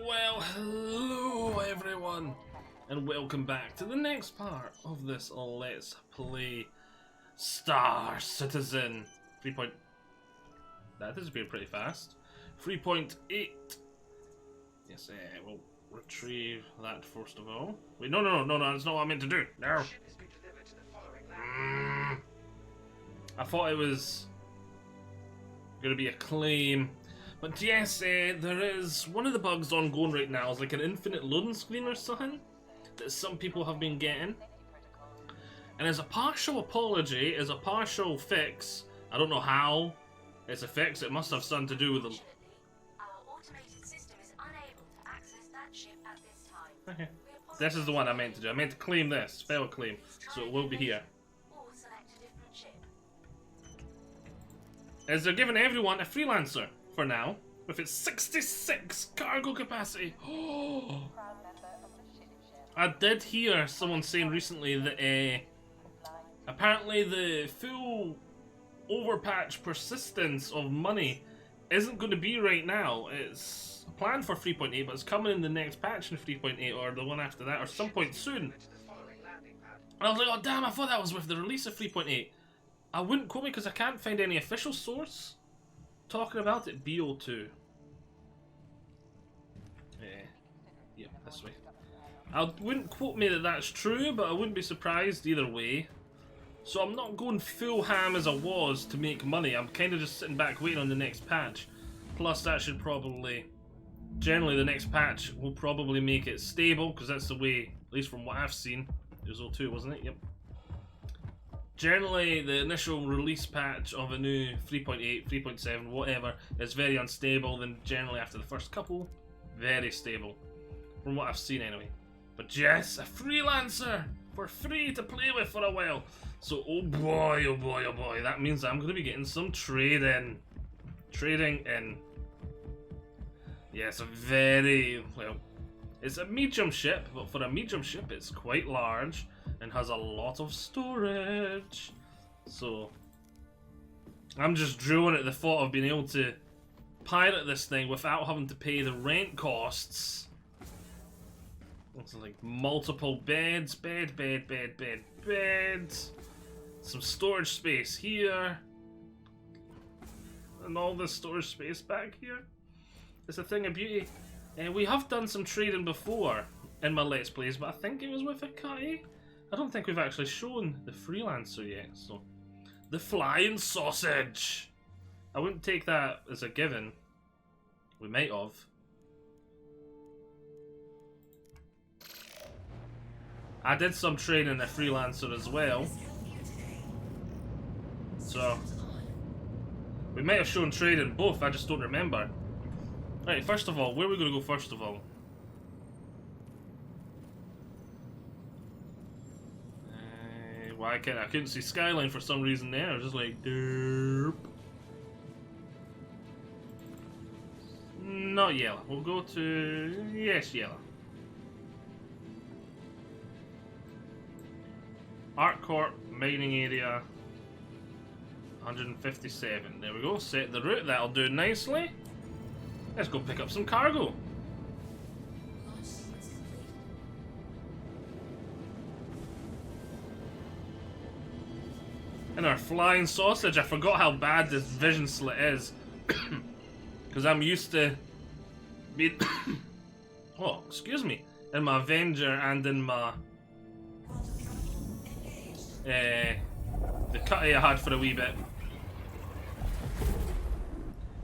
Well, hello everyone, and welcome back to the next part of this Let's Play Star Citizen 3. That is being pretty fast. 3.8. Yes, we'll retrieve that first of all. Wait, no, that's not what I meant to do. No. I thought it was gonna be a claim. But yes, there is one of the bugs ongoing right now is like an infinite loading screen or something that some people have been getting. And as a partial apology, as a partial fix, I don't know how it's a fix, it must have something to do with the... Our automated system is unable to access that ship at this time. Okay. This is the one I meant to do. I meant to claim this, fail claim, so it will be here. Or select a different ship. As they're giving everyone a freelancer for now, with its 66 cargo capacity. Oh! I did hear someone saying recently that apparently the full overpatch persistence of money isn't going to be right now. It's planned for 3.8, but it's coming in the next patch in 3.8 or the one after that or some point soon. And I was like, oh damn, I thought that was with the release of 3.8. I wouldn't quote me because I can't find any official source talking about it. BO2. Yeah, this way. I wouldn't quote me that that's true, but I wouldn't be surprised either way. So I'm not going full ham as I was to make money. I'm kind of just sitting back waiting on the next patch. Plus that should probably... Generally the next patch will probably make it stable, because that's the way, at least from what I've seen. It was 02, wasn't it? Yep. Generally, the initial release patch of a new 3.8, 3.7, whatever, is very unstable. Then generally after the first couple, very stable. From what I've seen anyway. But yes, a freelancer for free to play with for a while. So, oh boy, oh boy, oh boy. That means I'm going to be getting some trading. Trading in. Yeah, it's a very, well, it's a medium ship, but for a medium ship it's quite large and has a lot of storage. So I'm just drooling at the thought of being able to pilot this thing without having to pay the rent costs. It's like multiple beds, bed, some storage space here, and all this storage space back here. It's a thing of beauty. We have done some trading before in my Let's Plays, but I think it was with a cutty. I don't think we've actually shown the freelancer yet, so... The flying sausage! I wouldn't take that as a given. We might have. I did some trading in a freelancer as well. So... We might have shown trading both, I just don't remember. Right, first of all, where are we going to go first of all? Why can't I couldn't see skyline for some reason there. I was just like derp. Not yellow. We'll go to yes, yellow. Artcorp mining area 157. There we go. Set the route. That'll do nicely. Let's go pick up some cargo. And our flying sausage, I forgot how bad this vision slit is. Because I'm used to being... oh, excuse me. In my Avenger and in my... the cutty I had for a wee bit.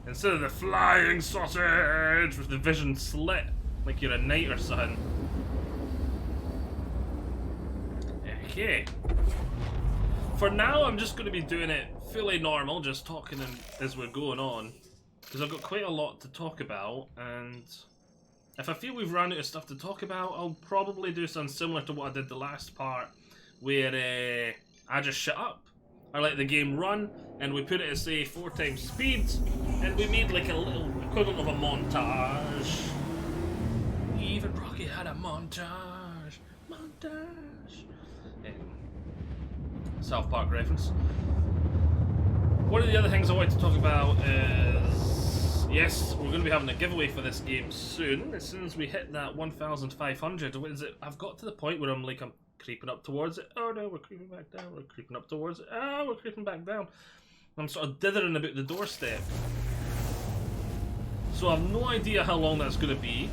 Instead of the flying sausage with the vision slit, like you're a knight or something. Okay. For now, I'm just going to be doing it fully normal, just talking as we're going on. Because I've got quite a lot to talk about, and if I feel we've run out of stuff to talk about, I'll probably do something similar to what I did the last part, where I just shut up. I let the game run, and we put it at, say, 4 times speed, and we made like a little equivalent of a montage. Even Rocky had a montage. South Park reference. One of the other things I want to talk about is yes, we're going to be having a giveaway for this game soon. As soon as we hit that 1,500, what is it? I've got to the point where I'm creeping up towards it. Oh no, we're creeping back down. We're creeping up towards it. Ah, we're creeping back down. I'm sort of dithering about the doorstep. So I have no idea how long that's going to be.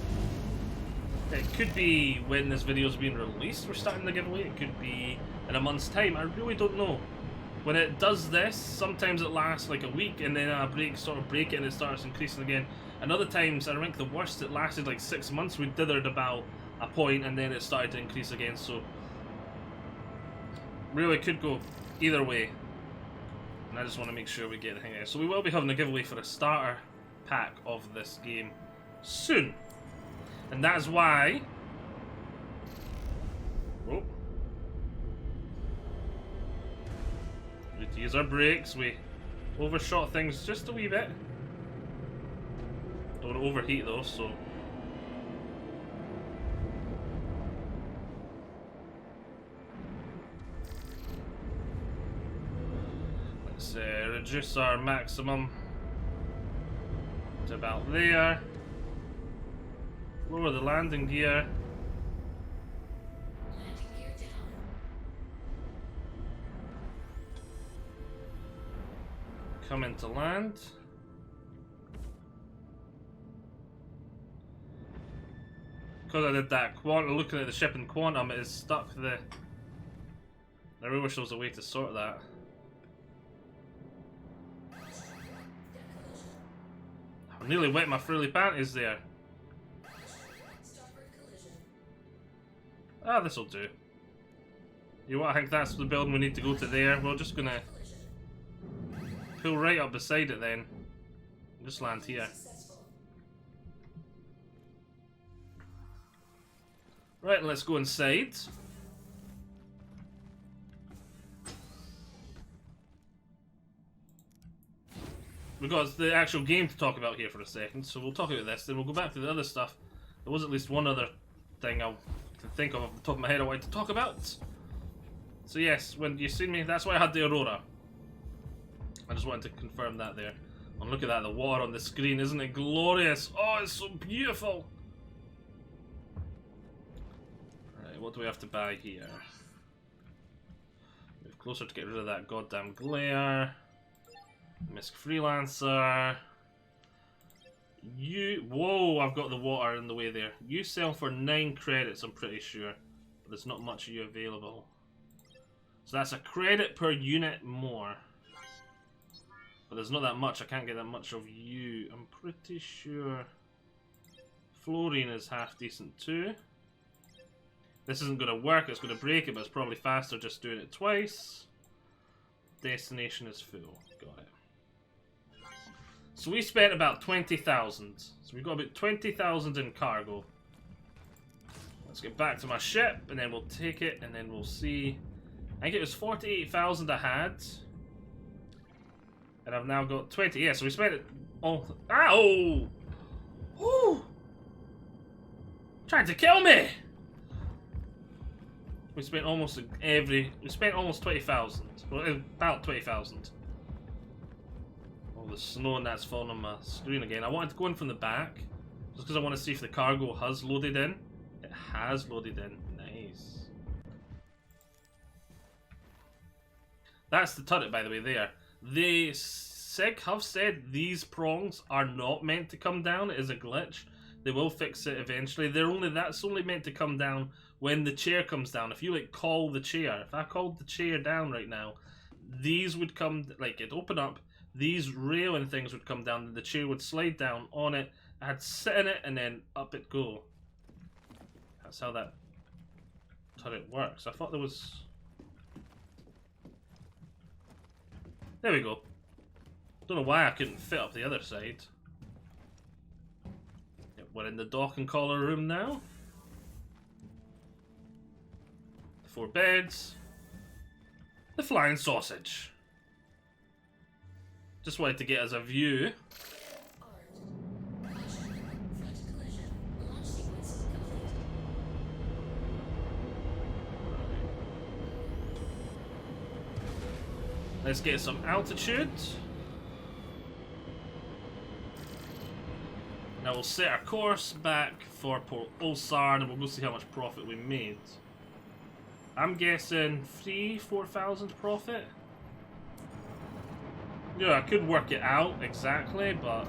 It could be when this video is being released, we're starting the giveaway. It could be in a month's time. I really don't know. When it does this, sometimes it lasts like a week and then I sort of break it and it starts increasing again. And other times, I think the worst, it lasted like 6 months. We dithered about a point and then it started to increase again. So really could go either way. And I just want to make sure we get the hang of it. So we will be having a giveaway for a starter pack of this game soon. And that's why... Oh. We need to use our brakes. We overshot things just a wee bit. Don't want to overheat though, so... Let's reduce our maximum to about there. Lower the landing gear. Come into land. Because I did that quantum, looking at the ship in quantum, it is stuck the... I really wish there was a way to sort that. I nearly wet my frilly panties there. Ah, this'll do. You know what, I think that's the building we need to go to there. We're just gonna pull right up beside it then. Just land here. Right, let's go inside. We've got the actual game to talk about here for a second, so we'll talk about this, then we'll go back to the other stuff. There was at least one other thing I can think of off the top of my head I wanted to talk about. So yes, when you see me, that's why I had the Aurora. I just wanted to confirm that there. And look at that, the water on the screen, isn't it glorious? Oh, it's so beautiful! Right, what do we have to buy here? Move closer to get rid of that goddamn glare. Misc Freelancer. Whoa, I've got the water in the way there. You sell for 9 credits, I'm pretty sure. But there's not much of you available. So that's a credit per unit more. But there's not that much, I can't get that much of you. I'm pretty sure fluorine is half decent too. This isn't going to work, it's going to break it, but it's probably faster just doing it twice. Destination is full, got it. So we spent about 20,000. So we've got about 20,000 in cargo. Let's get back to my ship, and then we'll take it, and then we'll see. I think it was 48,000 I had. And I've now got 20. Yeah, so we spent it all. Ow! Woo! Trying to kill me! We spent almost we spent almost 20,000. Well, about 20,000. Oh, the snow and that's falling on my screen again. I wanted to go in from the back, just because I want to see if the cargo has loaded in. It has loaded in. Nice. That's the turret, by the way, there. The SIG have said these prongs are not meant to come down. It is a glitch. They will fix it eventually. That's only meant to come down when the chair comes down. If you like call the chair, if I called the chair down right now, these would come, like it'd open up, these railing things would come down, and the chair would slide down on it. I'd sit in it and then up it go. That's how that turret works. I thought there was... There we go. Don't know why I couldn't fit up the other side. Yep, we're in the dock and collar room now. 4 beds. The flying sausage. Just wanted to get us a view. Let's get some altitude. Now we'll set our course back for Port Ulsar and we'll go see how much profit we made. I'm guessing 4,000 profit? Yeah, I could work it out exactly, but...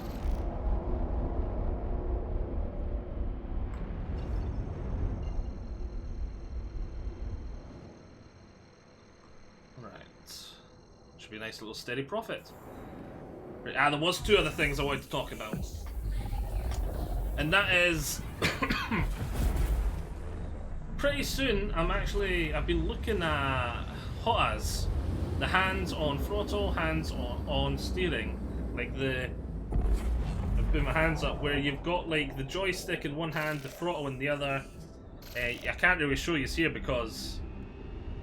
Right. Should be a nice little steady profit. Right, there was two other things I wanted to talk about. And that is... pretty soon, I've been looking at HOTAs. The hands on throttle, hands on steering. Like I put my hands up where you've got like the joystick in one hand, the throttle in the other. I can't really show you here because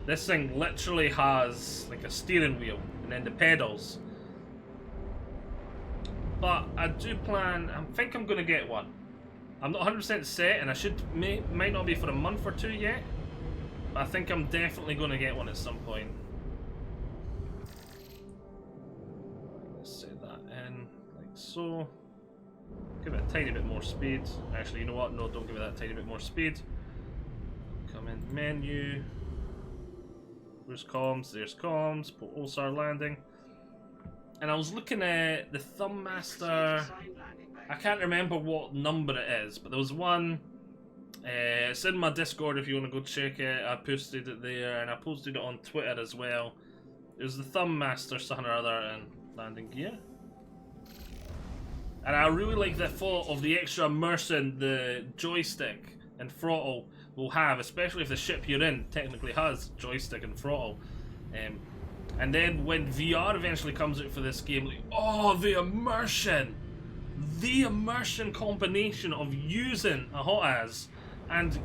this thing literally has like a steering wheel and then the pedals. But I do plan, I think I'm going to get one. I'm not 100% set and might not be for a month or two yet. But I think I'm definitely going to get one at some point. Let's set that in like so. Give it a tiny bit more speed. Actually, you know what? No, don't give it that tiny bit more speed. Come in menu. Where's comms? There's comms. Put Ulsar landing. And I was looking at the Thumb Master. I can't remember what number it is, but there was one. It's in my Discord if you want to go check it. I posted it there, and I posted it on Twitter as well. It was the Thumb Master, something or other, and landing gear. And I really like the thought of the extra immersion the joystick and throttle will have, especially if the ship you're in technically has joystick and throttle. And then when VR eventually comes out for this game, like, oh, the immersion! The immersion combination of using a HOTAS and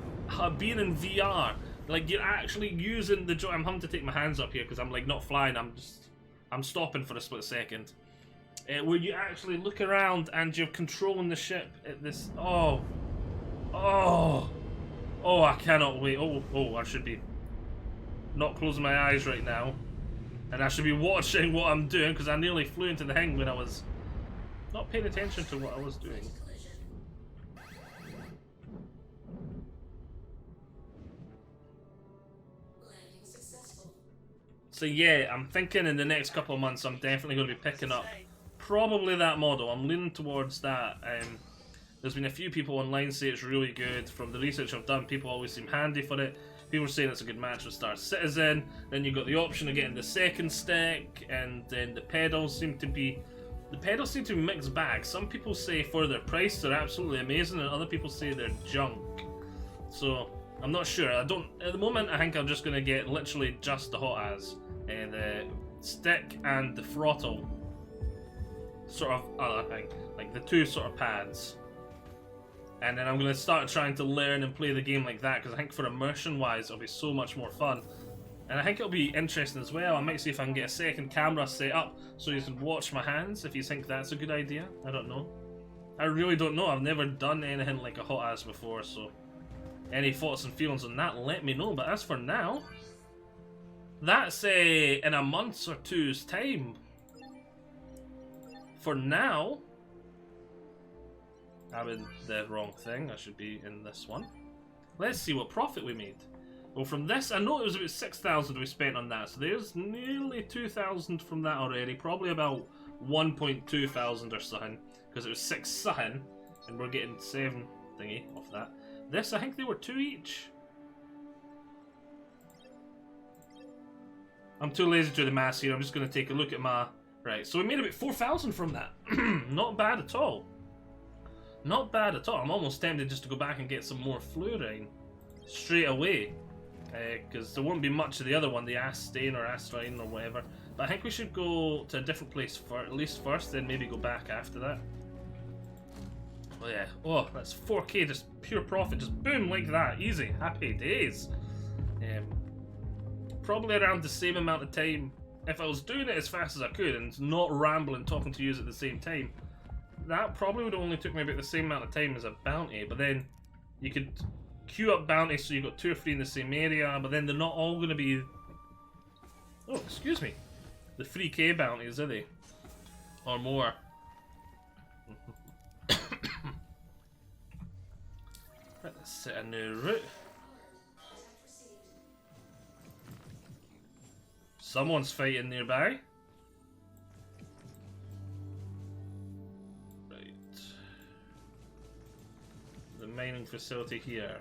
being in VR. Like, you're actually using the I'm having to take my hands up here because I'm like not flying, I'm stopping for a split second. Where you actually look around and you're controlling the ship at this. Oh, I cannot wait. I should be not closing my eyes right now, and I should be watching what I'm doing because I nearly flew into the thing when I was not paying attention to what I was doing. So yeah, I'm thinking in the next couple of months I'm definitely going to be picking up probably that model. I'm leaning towards that. There's been a few people online say it's really good. From the research I've done, people always seem handy for it. People are saying it's a good match with Star Citizen. Then you've got the option of getting the second stick, and then the pedals seem to be mixed bags. Some people say for their price they're absolutely amazing, and other people say they're junk. So I'm not sure. At the moment I think I'm just gonna get literally just the HOTAS, the stick and the throttle sort of other thing, like the two sort of pads. And then I'm going to start trying to learn and play the game like that, because I think for immersion wise it'll be so much more fun. And I think it'll be interesting as well. I might see if I can get a second camera set up so you can watch my hands, if you think that's a good idea. I don't know. I really don't know. I've never done anything like a HOTAS before, so any thoughts and feelings on that, let me know. But as for now, that's in a month or two's time. For now, I'm in the wrong thing. I should be in this one. Let's see what profit we made. Well, from this, I know it was about 6,000 we spent on that, so there's nearly 2,000 from that already. Probably about 1.2 thousand or something, because it was 6 something, and we're getting 7 thingy off that. This, I think they were 2 each. I'm too lazy to do the maths here. I'm just going to take a look at my... Right, so we made about 4,000 from that. Not bad at all. Not bad at all. I'm almost tempted just to go back and get some more fluorine straight away. Because there won't be much of the other one, the Astane or Astrine or whatever. But I think we should go to a different place for at least first, then maybe go back after that. Oh yeah. Oh, that's 4k, just pure profit. Just boom, like that. Easy. Happy days. Probably around the same amount of time. If I was doing it as fast as I could and not rambling talking to you at the same time, that probably would have only took me about the same amount of time as a bounty. But then you could queue up bounties so you've got 2 or 3 in the same area, but then they're not all going to be... Oh, excuse me. The 3k bounties, are they? Or more. Let's set a new route. Someone's fighting nearby. Right. The mining facility here.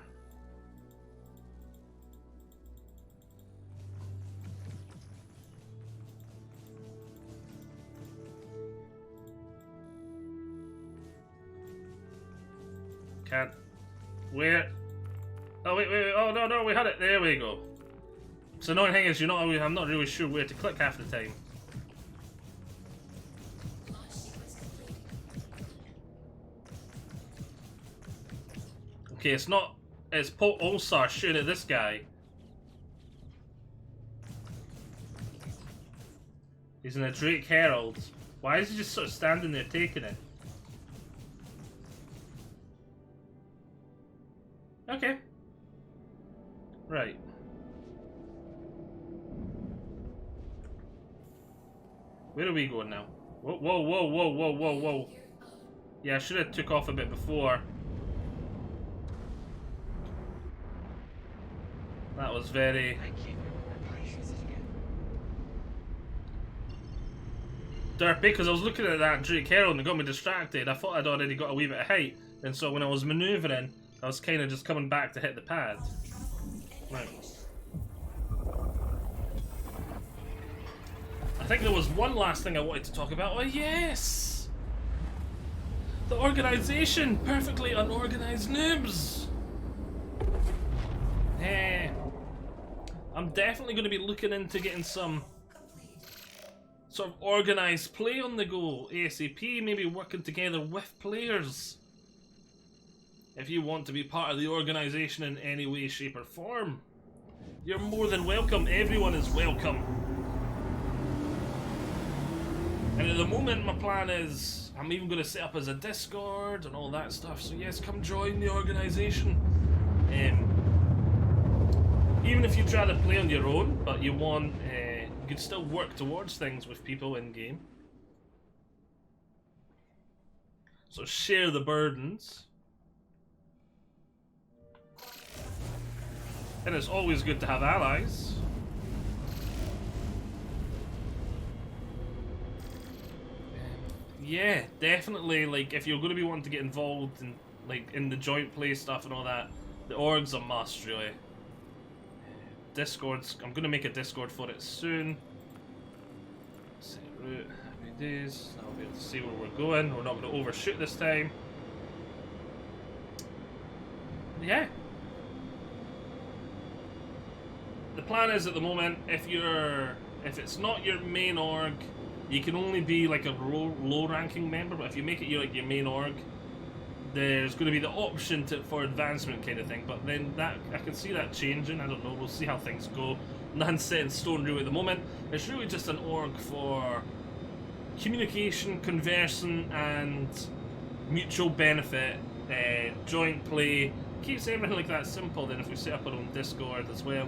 Can't. Where? Oh wait, wait, wait. Oh no, no, we had it. There we go. So the annoying thing is, I'm not really sure where to click half the time. Okay, it's not. It's Pulsar shooting at this guy. He's in a Drake Herald. Why is he just sort of standing there taking it? Okay. Right. Where are we going now? Whoa, whoa, whoa, whoa, whoa, whoa, whoa. Yeah, I should have took off a bit before. That was very... derpy, because I was looking at that Drake Herald and it got me distracted. I thought I'd already got a wee bit of height, and so when I was manoeuvring, I was kind of just coming back to hit the pad. Right. I think there was one last thing I wanted to talk about. Oh yes! The organisation! Perfectly unorganised noobs! I'm definitely going to be looking into getting some sort of organised play on the go. ASAP, maybe working together with players. If you want to be part of the organisation in any way, shape or form, you're more than welcome. Everyone is welcome. And at the moment my plan is, I'm even going to set up as a Discord and all that stuff, so yes, come join the organisation. Even if you try to play on your own, but you want, you can still work towards things with people in game. So share the burdens. And it's always good to have allies. Yeah, definitely, like, if you're going to be wanting to get involved in, like, in the joint play stuff and all that, the org's a must, really. Discords, I'm going to make a Discord for it soon. Set route, happy days, I'll be able to see where we're going. We're not going to overshoot this time. Yeah. The plan is at the moment, if it's not your main org, you can only be like a low ranking member, but if you make it your main org, there's going to be the option for advancement kind of thing, but then that, I can see that changing. I don't know, we'll see how things go. Nothing's set in stone really at the moment. It's really just an org for communication, conversing and mutual benefit, joint play. Keeps everything like that simple. Then if we set up our own Discord as well.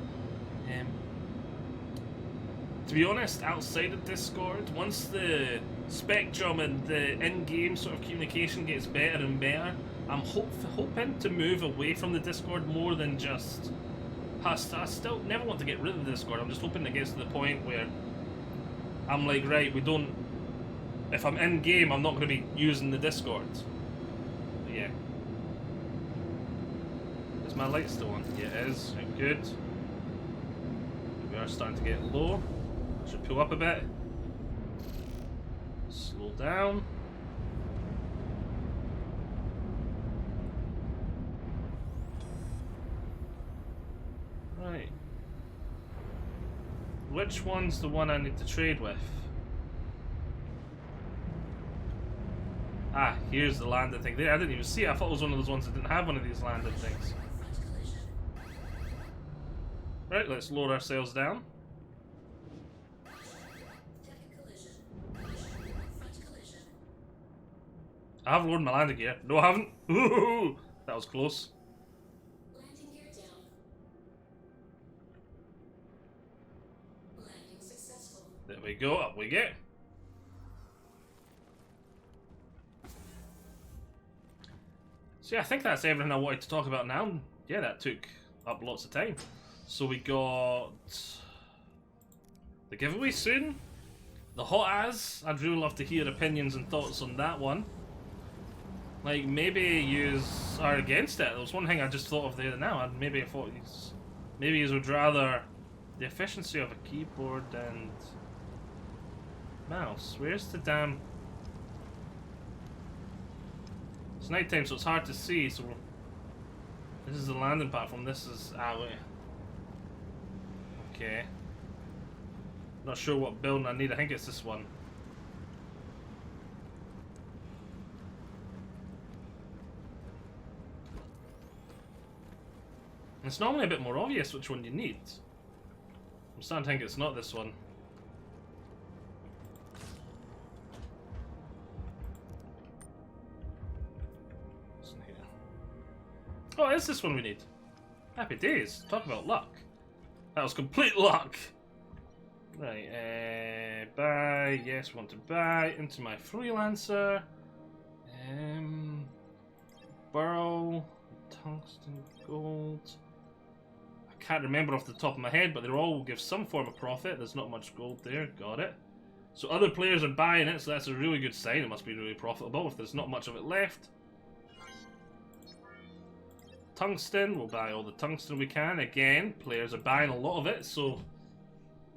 To be honest, outside of Discord, once the spectrum and the in-game sort of communication gets better and better, I'm hoping to move away from the Discord more than just... I still never want to get rid of the Discord. I'm just hoping it gets to the point where I'm like, right, we don't... If I'm in-game, I'm not going to be using the Discord. But yeah. Is my light still on? Yeah, it is. Good. We are starting to get low. Should pull up a bit. Slow down. Right. Which one's the one I need to trade with? Ah, here's the landing thing. There, I didn't even see it. I thought it was one of those ones that didn't have one of these landing things. Right, let's lower our sails down. I have lowered my landing gear. No, I haven't. Ooh, that was close. Landing gear down. Landing successful. There we go, up we get. So yeah, I think that's everything I wanted to talk about now. Yeah, that took up lots of time. So we got the giveaway soon. The hot as. I'd really love to hear opinions and thoughts on that one. Like, maybe yous are against it. There was one thing I just thought of there now, and maybe I thought yous would rather the efficiency of a keyboard and mouse. Where's the damn... It's nighttime, so it's hard to see, so... This is the landing platform, this is... wait. Okay. Not sure what building I need, I think it's this one. It's normally a bit more obvious which one you need. I'm starting to think it's not this one. What's in here? Oh, it's this one we need. Happy days. Talk about luck. That was complete luck. Right, buy. Yes, want to buy. Into my freelancer. Burl. Tungsten, gold. I can't remember off the top of my head, but they all give some form of profit. There's not much gold there. Got it. So other players are buying it, so that's a really good sign. It must be really profitable if there's not much of it left. Tungsten. We'll buy all the tungsten we can. Again, players are buying a lot of it, so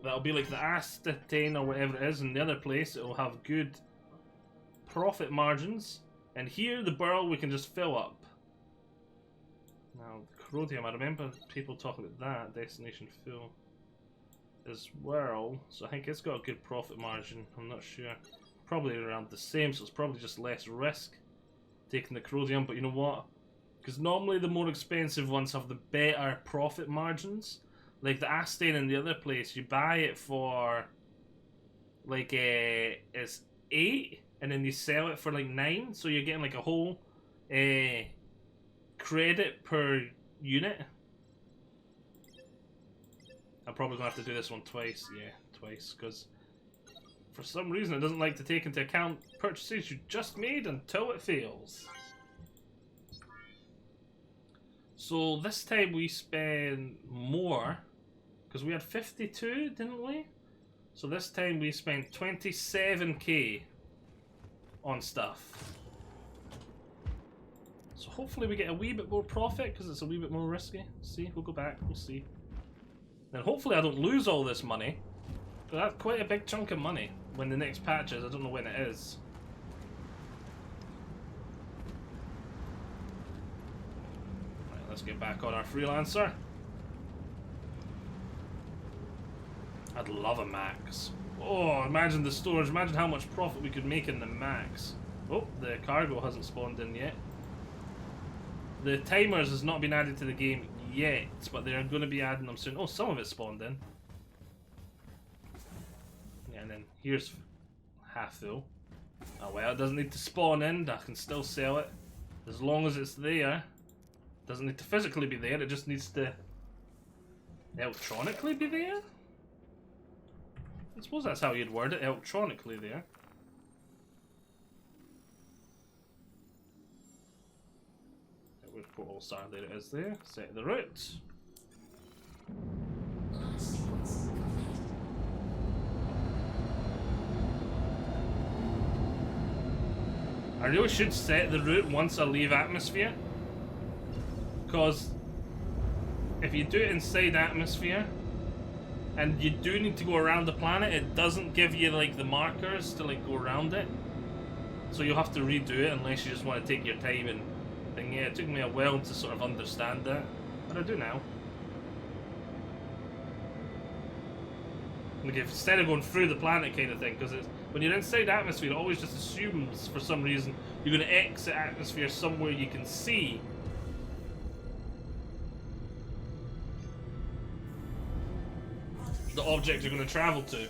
that'll be like the acetane or whatever it is in the other place. It will have good profit margins. And here, the burl we can just fill up. Now, Corrodium, I remember people talking about that, destination full as well, so I think it's got a good profit margin. I'm not sure. Probably around the same, so it's probably just less risk taking the Corrodium, but you know what? Because normally the more expensive ones have the better profit margins. Like the acetane in the other place, you buy it for like it's 8, and then you sell it for like 9, so you're getting like a whole credit per unit. I'm probably gonna have to do this one twice. Yeah, twice, because for some reason it doesn't like to take into account purchases you just made until it fails. So this time we spent more because we had 52, didn't we? So this time we spent 27k on stuff. So hopefully we get a wee bit more profit because it's a wee bit more risky. See, we'll go back, we'll see. Then hopefully I don't lose all this money. But that's quite a big chunk of money when the next patch is. I don't know when it is. Right, let's get back on our freelancer. I'd love a max. Oh, imagine the storage. Imagine how much profit we could make in the max. Oh, the cargo hasn't spawned in yet. The timers has not been added to the game yet, but they're going to be adding them soon. Oh, some of it spawned in. Yeah, and then here's half though. Oh well, it doesn't need to spawn in. I can still sell it as long as it's there. It doesn't need to physically be there. It just needs to electronically be there. I suppose that's how you'd word it. Electronically there. Where's Portal Star? There it is there. Set the route. I really should set the route once I leave atmosphere. Because if you do it inside atmosphere and you do need to go around the planet, it doesn't give you like the markers to like go around it. So you'll have to redo it unless you just want to take your time and thing. Yeah, it took me a while to sort of understand that, but I do now. Like if, instead of going through the planet kind of thing, because when you're inside atmosphere, it always just assumes for some reason you're going to exit atmosphere somewhere you can see. The objects you're going to travel to.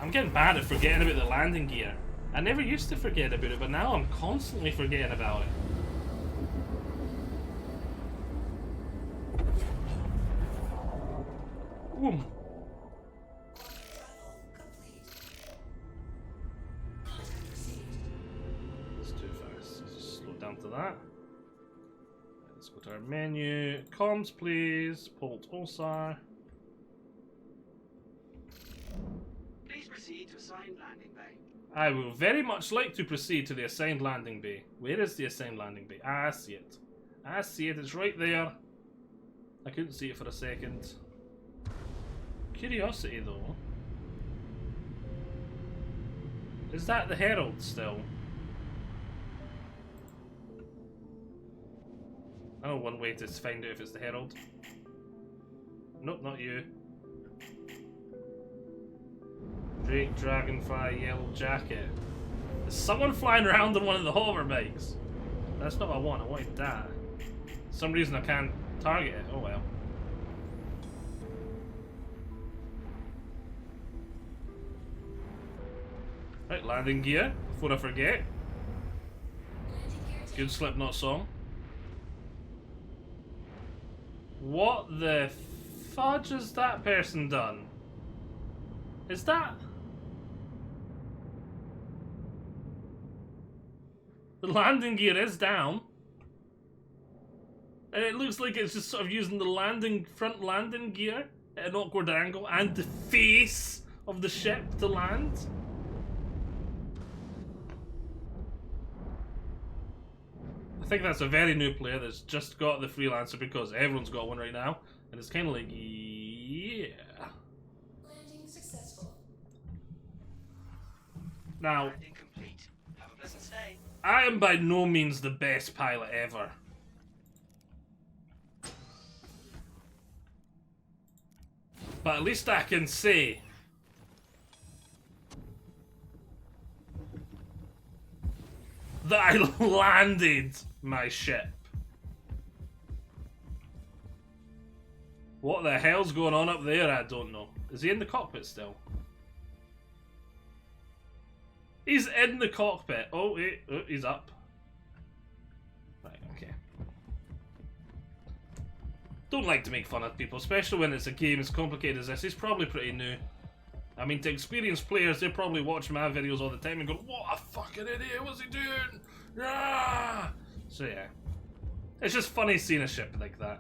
I'm getting bad at forgetting about the landing gear. I never used to forget about it, but now I'm constantly forgetting about it. Boom. Let's do menu. Comms, please. Port OSAR. Please proceed to assigned landing bay. I will very much like to proceed to the assigned landing bay. Where is the assigned landing bay? Ah, I see it. I see it. It's right there. I couldn't see it for a second. Curiosity, though. Is that the Herald still? I know one way to find out if it's the Herald. Nope, not you. Drake, Dragonfly, Yellow Jacket. Is someone flying around on one of the hover bikes? That's not what I want. I wanted that. For some reason I can't target it. Oh well. Right, landing gear, before I forget. Good Slipknot song. What the fudge has that person done? Is that... The landing gear is down. And it looks like it's just sort of using the front landing gear at an awkward angle and the face of the ship to land. I think that's a very new player that's just got the freelancer because everyone's got one right now. And it's kind of like, yeah. Landing successful. Now, Landing complete. Have a pleasant stay. I am by no means the best pilot ever. But at least I can say that I landed my ship. What the hell's going on up there? I don't know. Is he in the cockpit still? He's in the cockpit. Oh, wait. Oh, he's up. Right, okay. Don't like to make fun of people, especially when it's a game as complicated as this. He's probably pretty new. I mean, to experienced players, they're probably watching my videos all the time and going, what a fucking idiot, what's he doing? Ah! So yeah. It's just funny seeing a ship like that.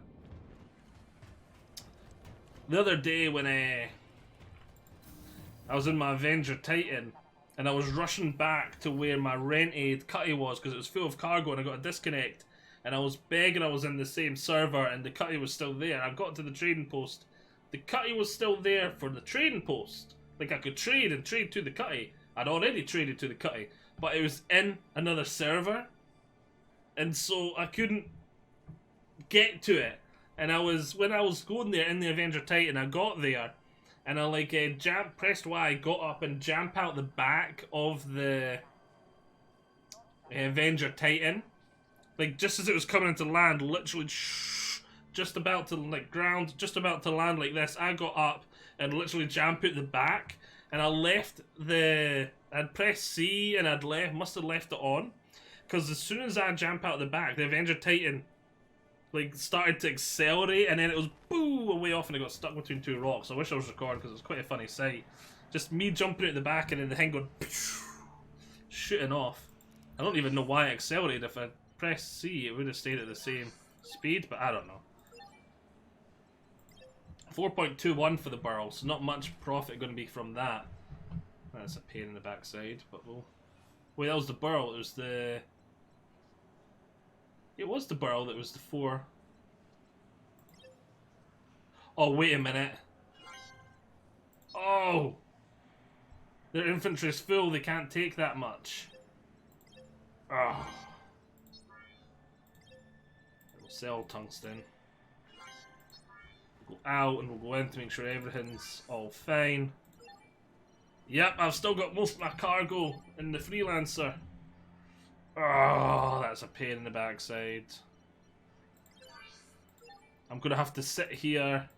The other day when I was in my Avenger Titan, and I was rushing back to where my rented cutty was because it was full of cargo and I got a disconnect. And I was begging I was in the same server and the cutty was still there. I got to the trading post. The cutty was still there for the trading post. Like I could trade and trade to the cutty. I'd already traded to the cutty. But it was in another server. And so I couldn't get to it. And when I was going there in the Avenger Titan, I got there. And I like pressed Y, got up and jumped out the back of the Avenger Titan. Like just as it was coming into land, literally just about to ground, just about to land like this, I got up and literally jumped out the back. And I left I'd pressed C and must have left it on. Because as soon as I jumped out the back, the Avenger Titan started to accelerate, and then it was boo away off, and it got stuck between two rocks. I wish I was recording because it was quite a funny sight. Just me jumping out the back, and then the thing going shooting off. I don't even know why it accelerated. If I pressed C, it would have stayed at the same speed, but I don't know. 4.21 for the barrel, so not much profit going to be from that. That's a pain in the backside, but we'll... Wait, that was the barrel. It was the... It was the barrel that was the 4. Oh, wait a minute. Oh! Their infantry's full, they can't take that much. Oh. We'll sell tungsten. We'll go out and we'll go in to make sure everything's all fine. Yep, I've still got most of my cargo in the freelancer. Oh, that's a pain in the backside. I'm going to have to sit here.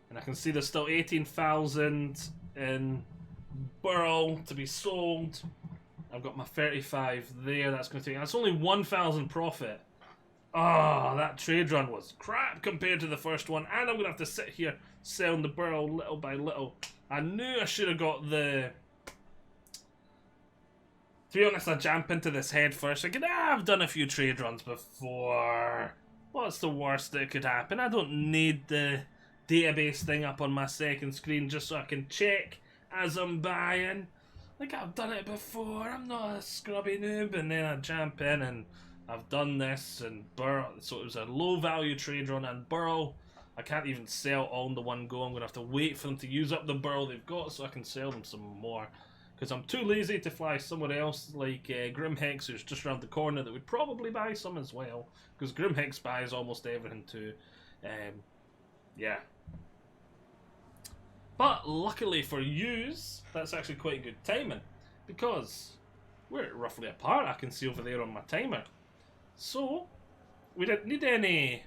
And I can see there's still 18,000 in Burl to be sold. I've got my 35 there. That's going to take... That's only 1,000 profit. Oh, that trade run was crap compared to the first one. And I'm going to have to sit here selling the Burl little by little. I knew I should have got the... To be honest, I jump into this head first. I've done a few trade runs before. What's the worst that could happen? I don't need the database thing up on my second screen just so I can check as I'm buying. Like, I've done it before. I'm not a scrubby noob. And then I jump in and I've done this and Burl. So it was a low value trade run and Burl. I can't even sell all in the one go. I'm going to have to wait for them to use up the Burl they've got so I can sell them some more. Because I'm too lazy to fly somewhere else like Grim Hex, who's just around the corner, that would probably buy some as well. Because Grim Hex buys almost everything too. Yeah. But luckily for yous, that's actually quite good timing. Because we're roughly apart, I can see over there on my timer. So, we didn't need any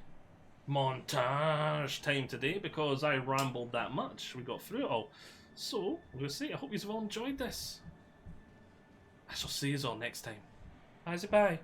montage time today because I rambled that much. We got through it all. So, I'm going to say, I hope you've all enjoyed this. I shall see you all next time. Bye. Bye.